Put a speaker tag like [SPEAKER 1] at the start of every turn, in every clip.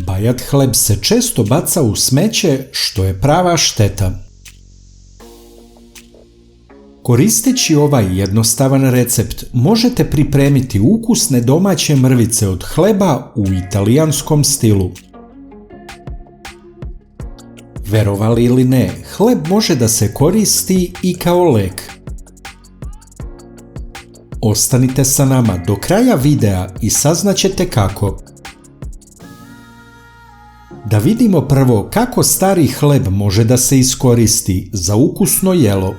[SPEAKER 1] Bajat hleb se često baca u smeće, što je prava šteta. Koristeći ovaj jednostavan recept možete pripremiti ukusne domaće mrvice od hleba u italijanskom stilu. Verovali ili ne, hleb može da se koristi i kao lek. Ostanite sa nama do kraja videa i saznaćete kako. Da vidimo prvo kako stari hleb može da se iskoristi za ukusno jelo.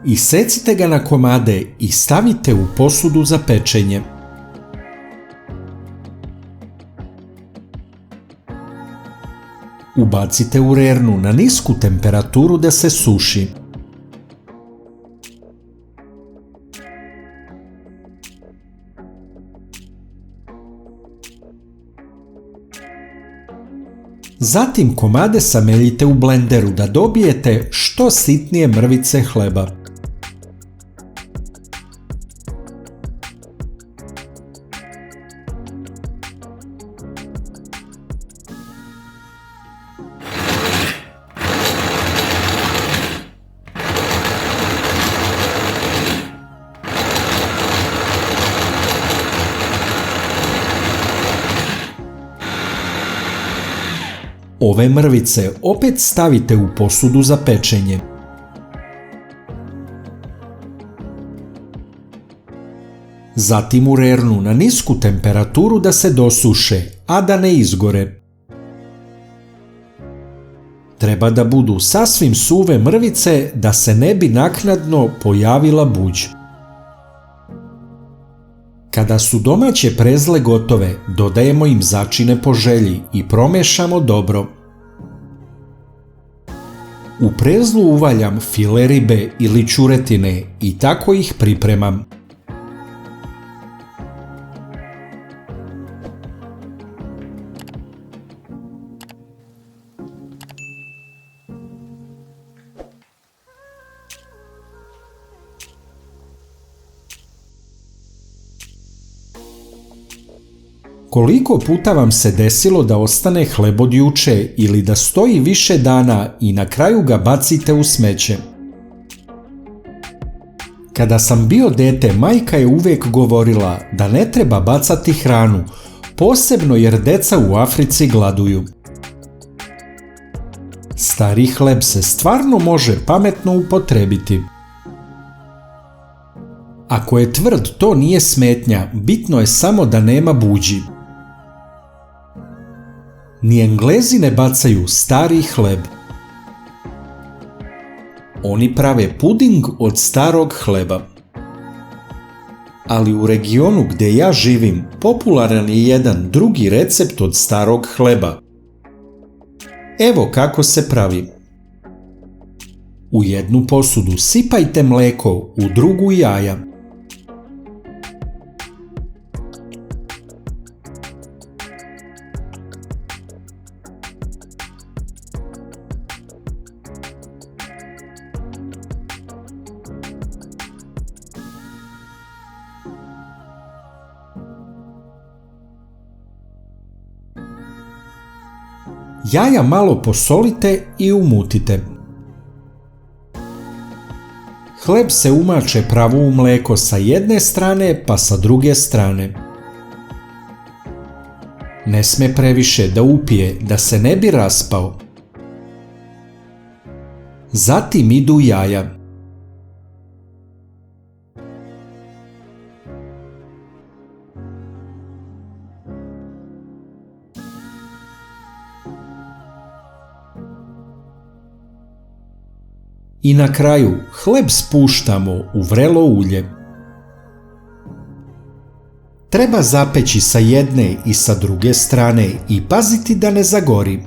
[SPEAKER 1] Isecite ga na komade i stavite u posudu za pečenje. Ubacite u rernu na nisku temperaturu da se suši. Zatim komade sameljite u blenderu da dobijete što sitnije mrvice hleba. Ove mrvice opet stavite u posudu za pečenje. Zatim u rernu na nisku temperaturu da se dosuše, a da ne izgore. Treba da budu sasvim suve mrvice da se ne bi naknadno pojavila buđ. Kada su domaće prezle gotove, dodajemo im začine po želji i promešamo dobro. U prezlu uvaljam file ribe ili ćuretine i tako ih pripremam. Koliko puta vam se desilo da ostane hleb od juče ili da stoji više dana i na kraju ga bacite u smeće? Kada sam bio dete, majka je uvijek govorila da ne treba bacati hranu, posebno jer deca u Africi gladuju. Stari hleb se stvarno može pametno upotrebiti. Ako je tvrd, to nije smetnja, bitno je samo da nema buđi. Ni Englezi ne bacaju stari hleb. Oni prave puding od starog hleba. Ali u regionu gdje ja živim popularan je jedan drugi recept od starog hleba. Evo kako se pravi. U jednu posudu sipajte mleko, u drugu jaja. Jaja malo posolite i umutite. Hleb se umače pravo u mleko sa jedne strane pa sa druge strane. Ne sme previše da upije da se ne bi raspao. Zatim idu jaja. I na kraju hleb spuštamo u vrelo ulje. Treba zapeći sa jedne i sa druge strane i paziti da ne zagori.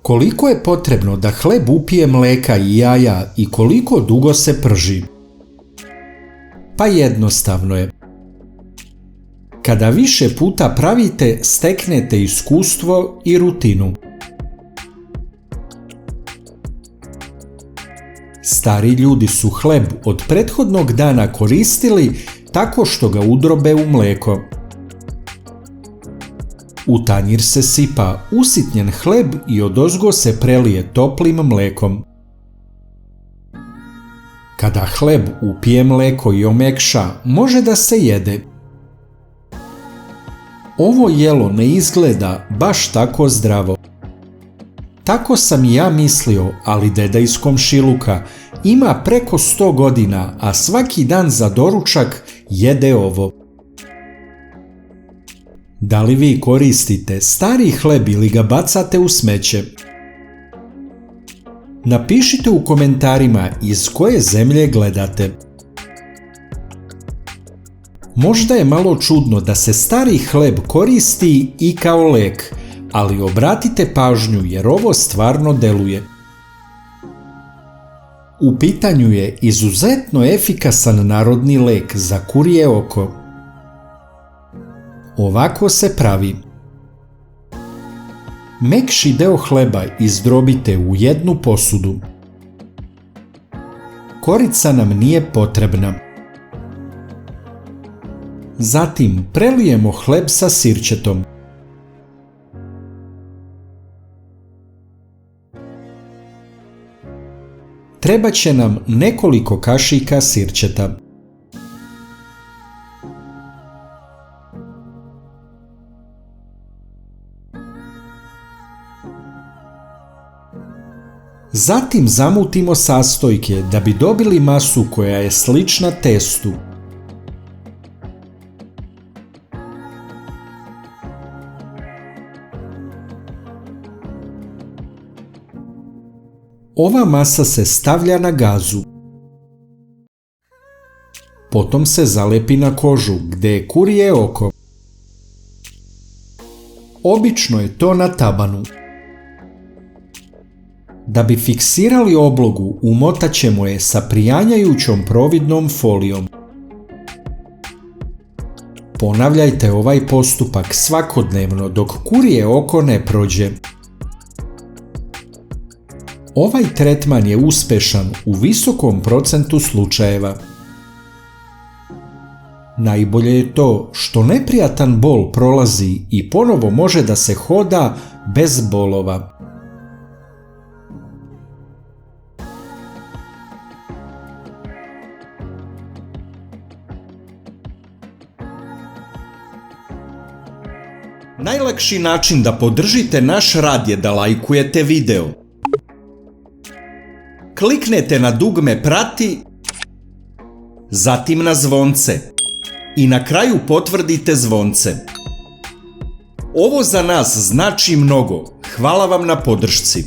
[SPEAKER 1] Koliko je potrebno da hleb upije mleka i jaja i koliko dugo se prži? Pa jednostavno je. Kada više puta pravite, steknete iskustvo i rutinu. Stari ljudi su hleb od prethodnog dana koristili tako što ga udrobe u mlijeko. U tanjir se sipa usitnjen hleb i odozgo se prelije toplim mlekom. Kada hleb upije mleko i omekša, može da se jede. Ovo jelo ne izgleda baš tako zdravo. Tako sam i ja mislio, ali deda iz komšiluka ima preko 100 godina, a svaki dan za doručak jede ovo. Da li vi koristite stari hleb ili ga bacate u smeće? Napišite u komentarima iz koje zemlje gledate. Možda je malo čudno da se stari hleb koristi i kao lek, ali obratite pažnju jer ovo stvarno deluje. U pitanju je izuzetno efikasan narodni lek za kurje oko. Ovako se pravi. Mekši deo hleba izdrobite u jednu posudu. Korica nam nije potrebna. Zatim prelijemo hleb sa sirćetom. Treba će nam nekoliko kašika sirćeta. Zatim zamutimo sastojke da bi dobili masu koja je slična testu. Ova masa se stavlja na gazu. Potom se zalepi na kožu gdje je kurje oko. Obično je to na tabanu. Da bi fiksirali oblogu, umotat ćemo je sa prijanjajućom providnom folijom. Ponavljajte ovaj postupak svakodnevno dok kurje oko ne prođe. Ovaj tretman je uspešan u visokom procentu slučajeva. Najbolje je to što neprijatan bol prolazi i ponovo može da se hoda bez bolova. Najlakši način da podržite naš rad je da lajkujete video. Kliknete na dugme prati, zatim na zvonce i na kraju potvrdite zvonce. Ovo za nas znači mnogo. Hvala vam na podršci.